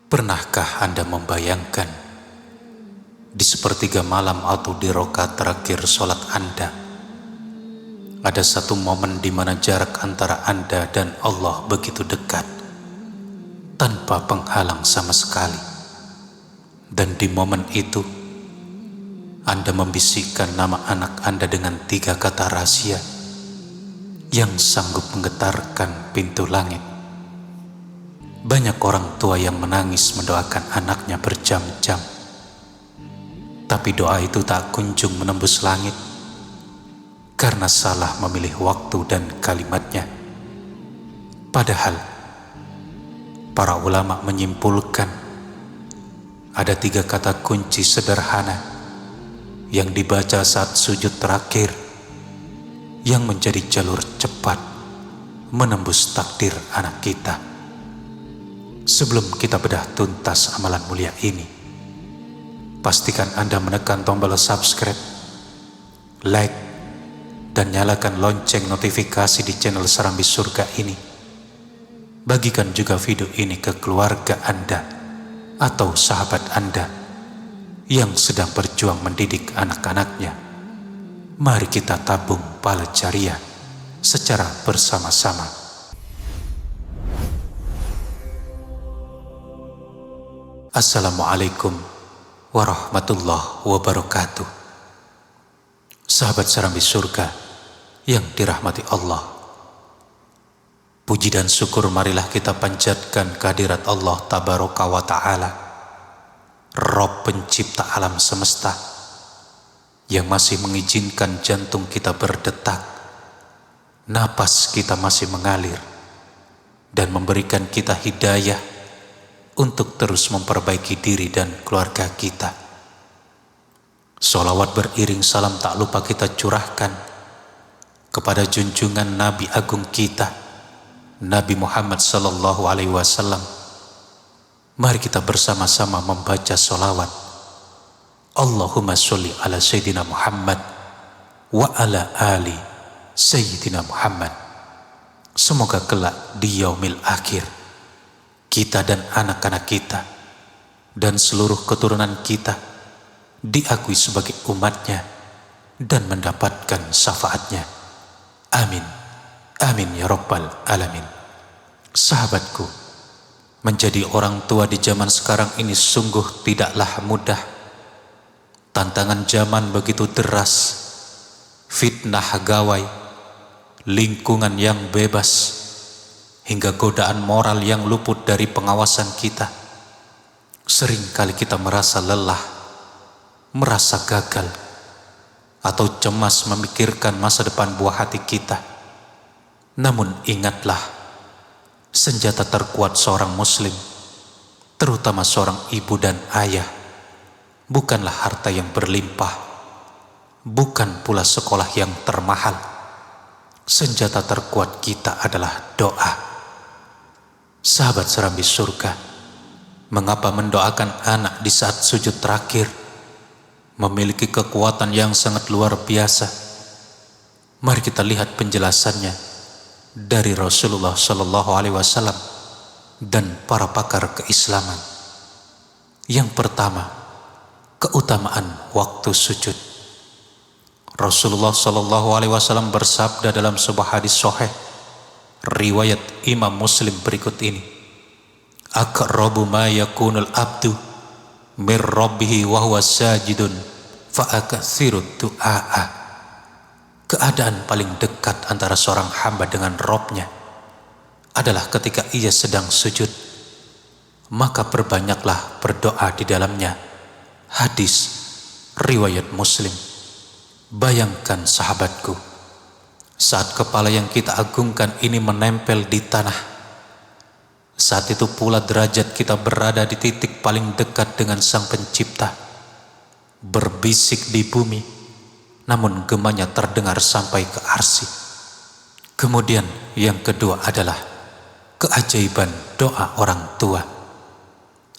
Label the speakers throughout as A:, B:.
A: Pernahkah Anda membayangkan di sepertiga malam atau di rakaat terakhir sholat Anda, ada satu momen di mana jarak antara Anda dan Allah begitu dekat, tanpa penghalang sama sekali. Dan di momen itu, Anda membisikkan nama anak Anda dengan 3 kata rahasia yang sanggup menggetarkan pintu langit. Banyak orang tua yang menangis mendoakan anaknya berjam-jam, tapi doa itu tak kunjung menembus langit karena salah memilih waktu dan kalimatnya. Padahal para ulama menyimpulkan ada 3 kata kunci sederhana yang dibaca saat sujud terakhir yang menjadi jalur cepat menembus takdir anak kita. Sebelum kita bedah tuntas amalan mulia ini, pastikan Anda menekan tombol subscribe, like, dan nyalakan lonceng notifikasi di channel Serambi Surga ini. Bagikan juga video ini ke keluarga Anda atau sahabat Anda yang sedang berjuang mendidik anak-anaknya. Mari kita tabung pahala jariah secara bersama-sama. Assalamualaikum warahmatullahi wabarakatuh. Sahabat Serambi Surga yang dirahmati Allah, puji dan syukur marilah kita panjatkan kehadirat Allah Tabaraka wa Ta'ala, Rabb pencipta alam semesta, yang masih mengizinkan jantung kita berdetak, napas kita masih mengalir, dan memberikan kita hidayah untuk terus memperbaiki diri dan keluarga kita. Sholawat beriring salam tak lupa kita curahkan kepada junjungan Nabi Agung kita, Nabi Muhammad sallallahu alaihi wasallam. Mari kita bersama-sama membaca sholawat. Allahumma sholli ala Sayyidina Muhammad wa ala ali Sayyidina Muhammad. Semoga kelak di yaumil akhir kita dan anak-anak kita dan seluruh keturunan kita diakui sebagai umatnya dan mendapatkan syafaatnya. Amin. Amin ya Rabbal Alamin. Sahabatku, menjadi orang tua di zaman sekarang ini sungguh tidaklah mudah. Tantangan zaman begitu deras, fitnah gawai, lingkungan yang bebas, hingga godaan moral yang luput dari pengawasan kita. Seringkali kita merasa lelah, merasa gagal, atau cemas memikirkan masa depan buah hati kita. Namun ingatlah, senjata terkuat seorang muslim, terutama seorang ibu dan ayah, bukanlah harta yang berlimpah, bukan pula sekolah yang termahal. Senjata terkuat kita adalah doa. Sahabat Serambi Surga, mengapa mendoakan anak di saat sujud terakhir memiliki kekuatan yang sangat luar biasa? Mari kita lihat penjelasannya dari Rasulullah Sallallahu Alaihi Wasallam dan para pakar keislaman. Yang pertama, keutamaan waktu sujud. Rasulullah Sallallahu Alaihi Wasallam bersabda dalam sebuah hadis sahih riwayat Imam Muslim berikut ini: aqrabu ma yakunul abdu mir rabbih wa huwa sajidun fa akatsiru du'a. Keadaan paling dekat antara seorang hamba dengan Rabb-nya adalah ketika ia sedang sujud, maka perbanyaklah berdoa di dalamnya. Hadis riwayat Muslim. Bayangkan sahabatku, saat kepala yang kita agungkan ini menempel di tanah, saat itu pula derajat kita berada di titik paling dekat dengan Sang Pencipta, berbisik di bumi, namun gemanya terdengar sampai ke arsy. Kemudian yang kedua adalah keajaiban doa orang tua.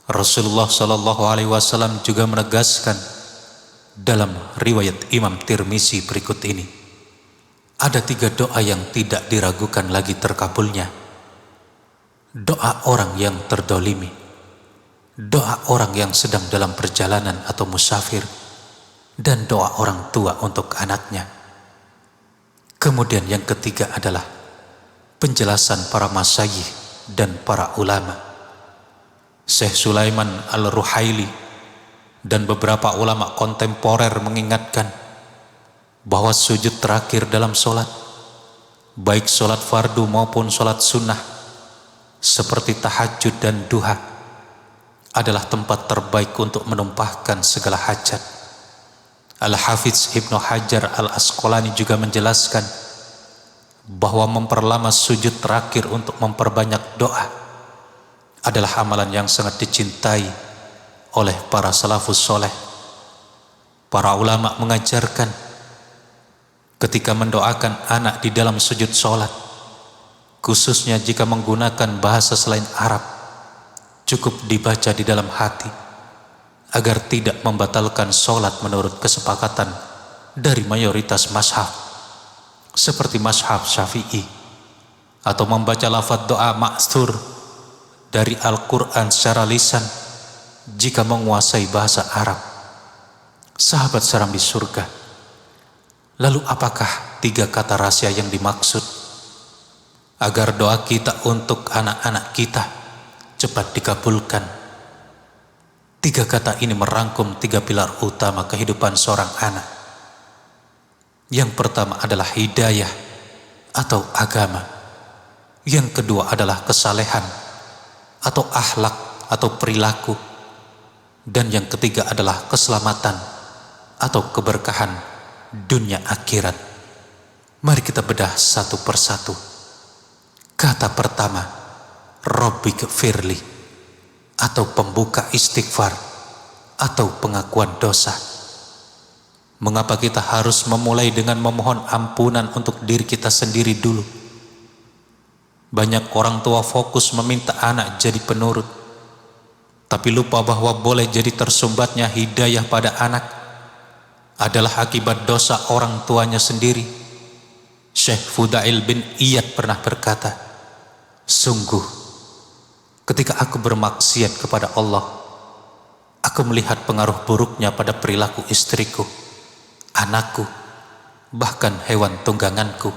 A: Rasulullah Shallallahu Alaihi Wasallam juga menegaskan dalam riwayat Imam Tirmizi berikut ini, ada 3 doa yang tidak diragukan lagi terkabulnya. Doa orang yang terdolimi, doa orang yang sedang dalam perjalanan atau musafir, dan doa orang tua untuk anaknya. Kemudian yang ketiga adalah penjelasan para masyayikh dan para ulama. Syekh Sulaiman Al-Ruhaili dan beberapa ulama kontemporer mengingatkan bahwa sujud terakhir dalam sholat, baik sholat fardu maupun sholat sunnah, seperti tahajud dan duha, adalah tempat terbaik untuk menumpahkan segala hajat. Al-Hafidz Ibnu Hajar Al-Asqalani juga menjelaskan bahwa memperlama sujud terakhir untuk memperbanyak doa adalah amalan yang sangat dicintai oleh para salafus soleh. Para ulama mengajarkan ketika mendoakan anak di dalam sujud sholat, khususnya jika menggunakan bahasa selain Arab, cukup dibaca di dalam hati agar tidak membatalkan sholat menurut kesepakatan dari mayoritas mazhab, seperti mazhab Syafi'i, atau membaca lafaz doa ma'tsur dari Al-Quran secara lisan jika menguasai bahasa Arab. Sahabat serambi surga, lalu apakah 3 kata rahasia yang dimaksud agar doa kita untuk anak-anak kita cepat dikabulkan? 3 kata ini merangkum 3 pilar utama kehidupan seorang anak. Yang pertama adalah hidayah atau agama. Yang kedua adalah kesalehan atau akhlak atau perilaku. Dan yang ketiga adalah keselamatan atau keberkahan dunia akhirat. Mari kita bedah satu persatu. Kata pertama, Rabbighfirli, atau pembuka istighfar atau pengakuan dosa. Mengapa kita harus memulai dengan memohon ampunan untuk diri kita sendiri dulu? Banyak orang tua fokus meminta anak jadi penurut, tapi lupa bahwa boleh jadi tersumbatnya hidayah pada anak adalah akibat dosa orang tuanya sendiri. Syekh Fudail bin Iyad pernah berkata, sungguh ketika aku bermaksiat kepada Allah, aku melihat pengaruh buruknya pada perilaku istriku, anakku, bahkan hewan tungganganku.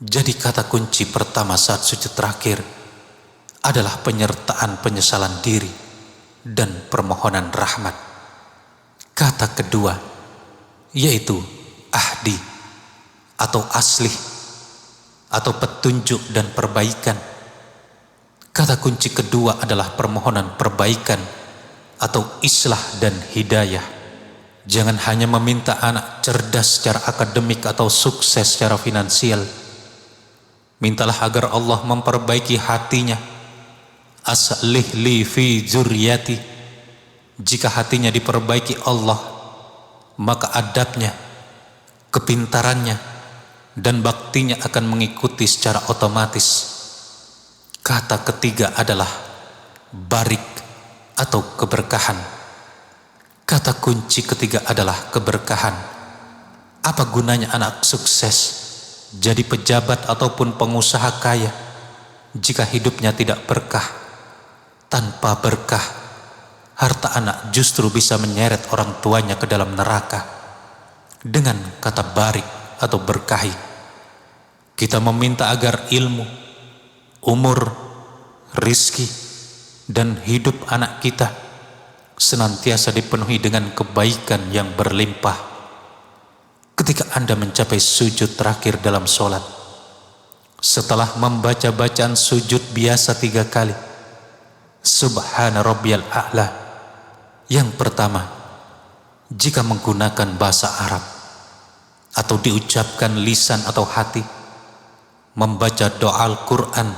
A: Jadi kata kunci pertama saat sujud terakhir adalah penyertaan penyesalan diri dan permohonan rahmat. Kata kedua yaitu ahdi atau aslih atau petunjuk dan perbaikan. Kata kunci kedua adalah permohonan perbaikan atau islah dan hidayah. Jangan hanya meminta anak cerdas secara akademik atau sukses secara finansial. Mintalah agar Allah memperbaiki hatinya. Aslih li fi dzurriyyati. Jika hatinya diperbaiki Allah, maka adabnya, kepintarannya, dan baktinya akan mengikuti secara otomatis. Kata ketiga adalah barik atau keberkahan. Kata kunci ketiga adalah keberkahan. Apa gunanya anak sukses jadi pejabat ataupun pengusaha kaya jika hidupnya tidak berkah? Tanpa berkah, harta anak justru bisa menyeret orang tuanya ke dalam neraka. Dengan kata barik atau berkahi, kita meminta agar ilmu, umur, rizki, dan hidup anak kita senantiasa dipenuhi dengan kebaikan yang berlimpah. Ketika Anda mencapai sujud terakhir dalam sholat, setelah membaca bacaan sujud biasa 3 kali, Subhana Rabbiyal A'la, yang pertama, jika menggunakan bahasa Arab atau diucapkan lisan atau hati, membaca doa Al-Quran,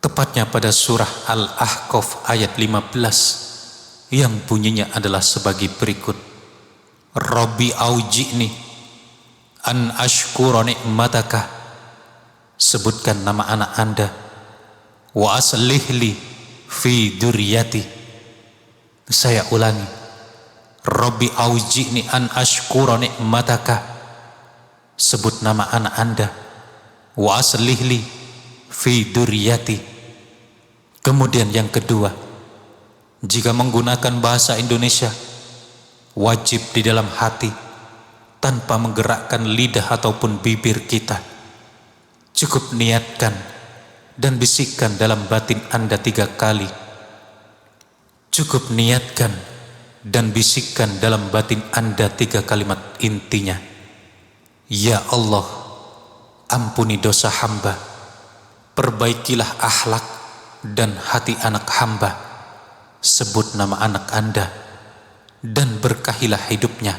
A: tepatnya pada surah Al-Ahqaf ayat 15 yang bunyinya adalah sebagai berikut. Rabbi auji'ni an ashkura ni'mataka, sebutkan nama anak Anda, wa aslihli fi dzurriyyati. Saya ulangi, Rabbi auji'ni an ashkura ni'mataka, sebut nama anak Anda, wa aslihli fi dzurriyyati. Kemudian yang kedua, Jika menggunakan bahasa Indonesia, wajib di dalam hati tanpa menggerakkan lidah ataupun bibir kita. Cukup niatkan dan bisikkan dalam batin Anda 3 kali. Cukup niatkan dan bisikkan dalam batin Anda 3 kalimat intinya. Ya Allah, ampuni dosa hamba, perbaikilah akhlak dan hati anak hamba. Sebut nama anak Anda dan berkahilah hidupnya.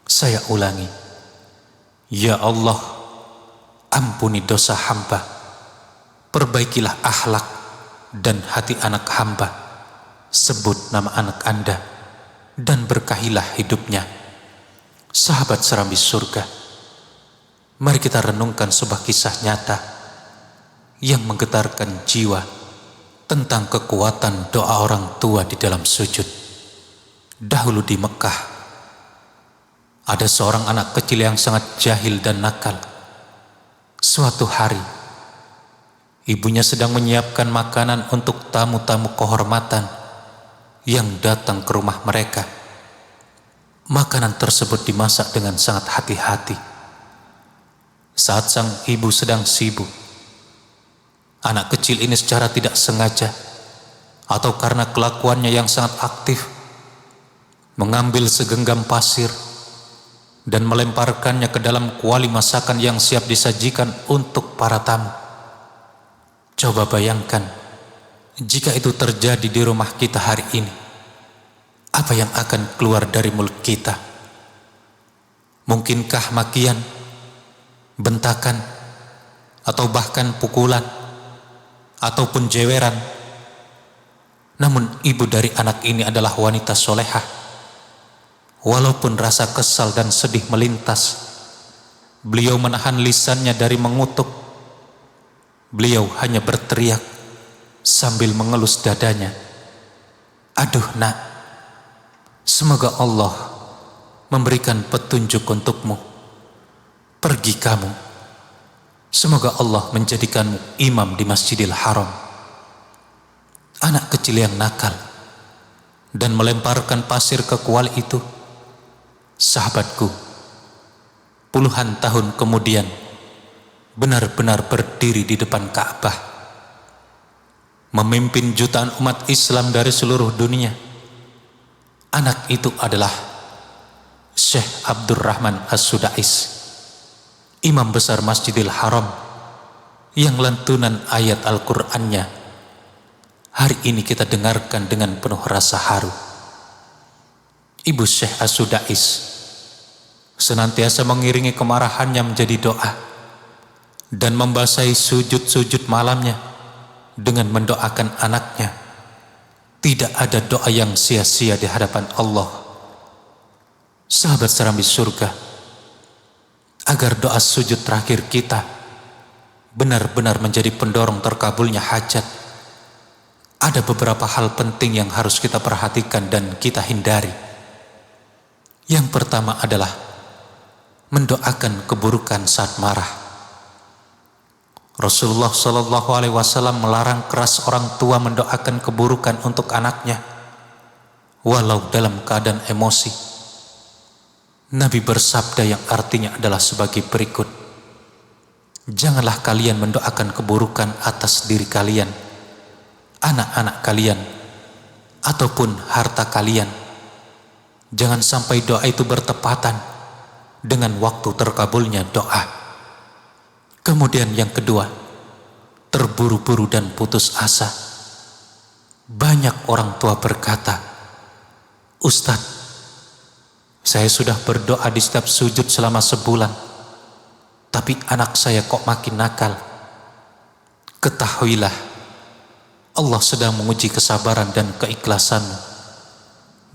A: Saya ulangi. Ya Allah, ampuni dosa hamba, perbaikilah akhlak dan hati anak hamba. Sebut nama anak Anda dan berkahilah hidupnya. Sahabat serambi surga, mari kita renungkan sebuah kisah nyata yang menggetarkan jiwa tentang kekuatan doa orang tua di dalam sujud. Dahulu di Mekah, ada seorang anak kecil yang sangat jahil dan nakal. Suatu hari, ibunya sedang menyiapkan makanan untuk tamu-tamu kehormatan yang datang ke rumah mereka. Makanan tersebut dimasak dengan sangat hati-hati. Saat sang ibu sedang sibuk, anak kecil ini secara tidak sengaja atau karena kelakuannya yang sangat aktif, mengambil segenggam pasir dan melemparkannya ke dalam kuali masakan yang siap disajikan untuk para tamu. Coba bayangkan, jika itu terjadi di rumah kita hari ini, apa yang akan keluar dari mulut kita? Mungkinkah makian, bentakan, atau bahkan pukulan, ataupun jeweran? Namun ibu dari anak ini adalah wanita solehah. Walaupun rasa kesal dan sedih melintas, beliau menahan lisannya dari mengutuk. Beliau hanya berteriak sambil mengelus dadanya, "Aduh nak, semoga Allah memberikan petunjuk untukmu. Pergi kamu. Semoga Allah menjadikanmu imam di Masjidil Haram." Anak kecil yang nakal dan melemparkan pasir ke kuali itu, sahabatku, puluhan tahun kemudian benar-benar berdiri di depan Ka'bah, memimpin jutaan umat Islam dari seluruh dunia. Anak itu adalah Syekh Abdurrahman As-Sudais, imam besar Masjidil Haram, yang lantunan ayat Al-Qur'annya hari ini kita dengarkan dengan penuh rasa haru. Ibu Syekh As-Sudais senantiasa mengiringi kemarahannya menjadi doa dan membasahi sujud-sujud malamnya dengan mendoakan anaknya. Tidak ada doa yang sia-sia di hadapan Allah. Sahabat serambi surga, agar doa sujud terakhir kita benar-benar menjadi pendorong terkabulnya hajat, ada beberapa hal penting yang harus kita perhatikan dan kita hindari. Yang pertama adalah mendoakan keburukan saat marah. Rasulullah SAW melarang keras orang tua mendoakan keburukan untuk anaknya, walau dalam keadaan emosi. Nabi bersabda yang artinya adalah sebagai berikut: janganlah kalian mendoakan keburukan atas diri kalian, anak-anak kalian, ataupun harta kalian. Jangan sampai doa itu bertepatan dengan waktu terkabulnya doa. Kemudian yang kedua, terburu-buru dan putus asa. Banyak orang tua berkata, "Ustadz, saya sudah berdoa di setiap sujud selama sebulan, tapi anak saya kok makin nakal." Ketahuilah, Allah sedang menguji kesabaran dan keikhlasanmu.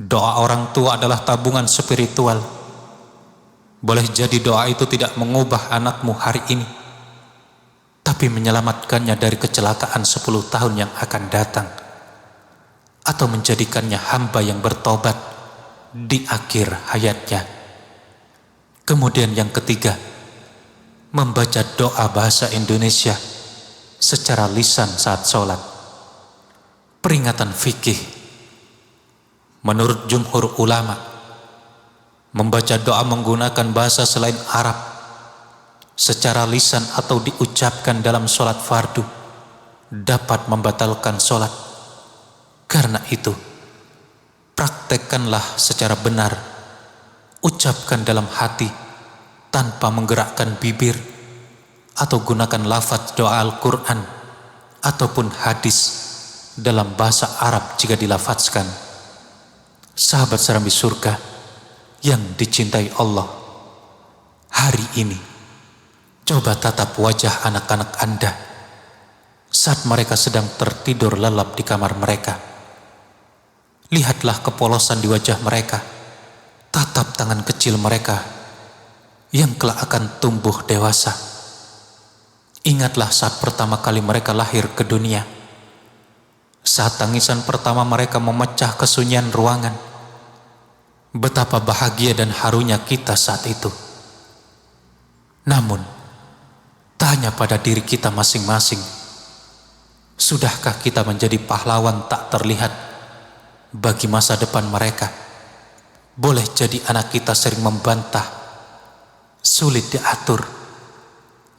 A: Doa orang tua adalah tabungan spiritual. Boleh jadi doa itu tidak mengubah anakmu hari ini, tapi menyelamatkannya dari kecelakaan 10 tahun yang akan datang, atau menjadikannya hamba yang bertobat di akhir hayatnya. Kemudian yang ketiga, membaca doa bahasa Indonesia secara lisan saat sholat. Peringatan fikih Menurut jumhur ulama, membaca doa menggunakan bahasa selain Arab secara lisan atau diucapkan dalam sholat fardu dapat membatalkan sholat. Karena itu, praktekkanlah secara benar, ucapkan dalam hati tanpa menggerakkan bibir, atau gunakan lafaz doa Al-Quran ataupun hadis dalam bahasa Arab jika dilafazkan. Sahabat serambi surga yang dicintai Allah, hari ini coba tatap wajah anak-anak Anda saat mereka sedang tertidur lelap di kamar mereka. Lihatlah kepolosan di wajah mereka, tatap tangan kecil mereka yang kelak akan tumbuh dewasa. Ingatlah saat pertama kali mereka lahir ke dunia, saat tangisan pertama mereka memecah kesunyian ruangan. Betapa bahagia dan harunya kita saat itu. Namun, tanya pada diri kita masing-masing, sudahkah kita menjadi pahlawan tak terlihat bagi masa depan mereka? Boleh jadi anak kita sering membantah, sulit diatur,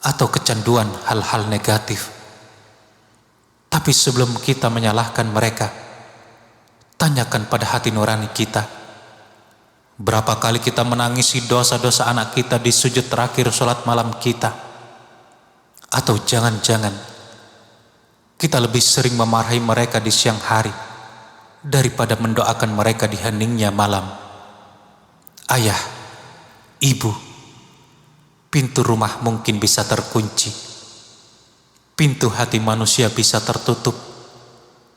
A: atau kecanduan hal-hal negatif. Tapi sebelum kita menyalahkan mereka, tanyakan pada hati nurani kita, berapa kali kita menangisi dosa-dosa anak kita di sujud terakhir sholat malam kita? Atau jangan-jangan kita lebih sering memarahi mereka di siang hari daripada mendoakan mereka di heningnya malam. Ayah, ibu, pintu rumah mungkin bisa terkunci, pintu hati manusia bisa tertutup,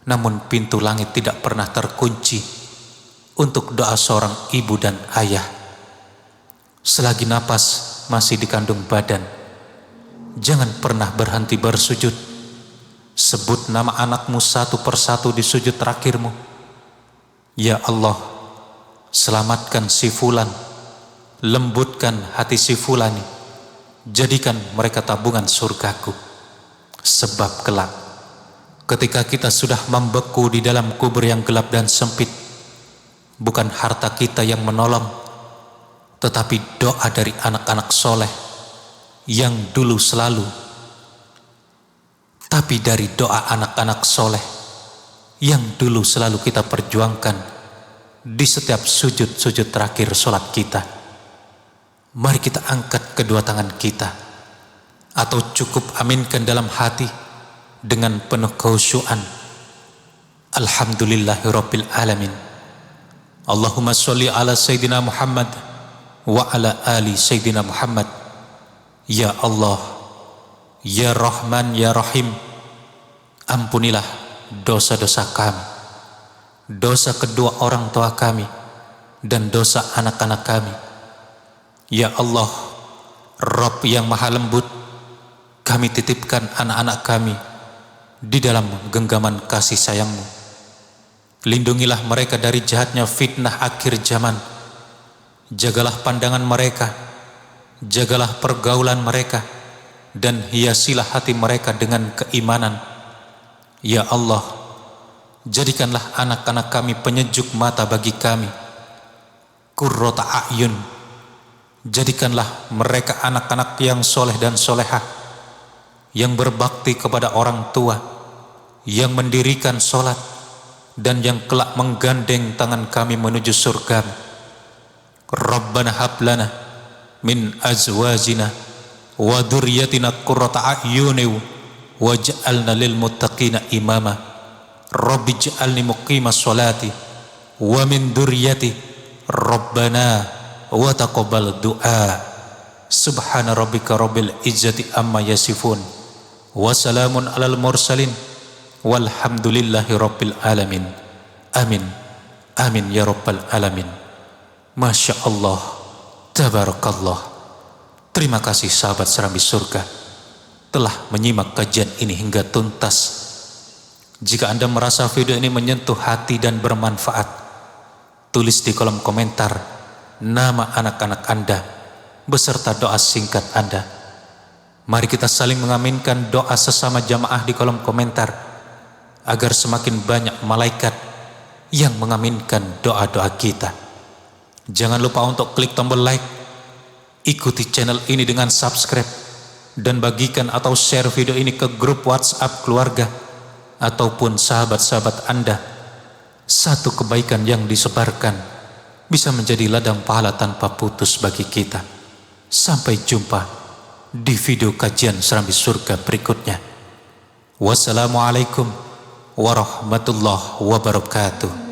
A: namun pintu langit tidak pernah terkunci untuk doa seorang ibu dan ayah. Selagi napas masih dikandung badan, jangan pernah berhenti bersujud. Sebut nama anakmu satu persatu di sujud terakhirmu. Ya Allah, selamatkan si fulan, lembutkan hati si fulani, jadikan mereka tabungan surgaku. Sebab kelak, ketika kita sudah membeku di dalam kubur yang gelap dan sempit, bukan harta kita yang menolong, tetapi doa dari anak-anak soleh yang dulu selalu. Tapi dari doa anak-anak soleh yang dulu selalu kita perjuangkan di setiap sujud-sujud terakhir solat kita. Mari kita angkat kedua tangan kita, atau cukup aminkan dalam hati dengan penuh khusyuan. Alhamdulillahirabbil alamin. Allahumma sholli ala Sayyidina Muhammad wa ala ali Sayyidina Muhammad. Ya Allah, Ya Rahman, Ya Rahim, ampunilah dosa-dosa kami, dosa kedua orang tua kami, dan dosa anak-anak kami. Ya Allah, Rabb yang maha lembut, kami titipkan anak-anak kami di dalam genggaman kasih sayang-Mu. Lindungilah mereka dari jahatnya fitnah akhir zaman. Jagalah pandangan mereka, jagalah pergaulan mereka, dan hiasilah hati mereka dengan keimanan. Ya Allah, jadikanlah anak-anak kami penyejuk mata bagi kami, qurrata a'yun. Jadikanlah mereka anak-anak yang soleh dan solehah, yang berbakti kepada orang tua, yang mendirikan sholat, dan yang kelak menggandeng tangan kami menuju surga. Rabbana hablana min azwajina wa dzurriyyatina qurrata a'yunin waj'alna lil muttaqina imama. Rabbi ij'alni muqimas sholati wa min dzurriyyati Rabbana wa taqabbal du'a. Subhana rabbika rabbil izzati amma yasifun wa salamun alal mursalin walhamdulillahi rabbil alamin. Amin. Amin ya rabbal alamin. Masya Allah, tabarakallah. Terima kasih sahabat serambi surga telah menyimak kajian ini hingga tuntas. Jika Anda merasa video ini menyentuh hati dan bermanfaat, tulis di kolom komentar nama anak-anak Anda beserta doa singkat Anda. Mari kita saling mengaminkan doa sesama jamaah di kolom komentar, agar semakin banyak malaikat yang mengaminkan doa-doa kita. Jangan lupa untuk klik tombol like, ikuti channel ini dengan subscribe, dan bagikan atau share video ini ke grup WhatsApp keluarga ataupun sahabat-sahabat Anda. Satu kebaikan yang disebarkan bisa menjadi ladang pahala tanpa putus bagi kita. Sampai jumpa di video kajian Serambi Surga berikutnya. Wassalamualaikum warahmatullahi wabarakatuh.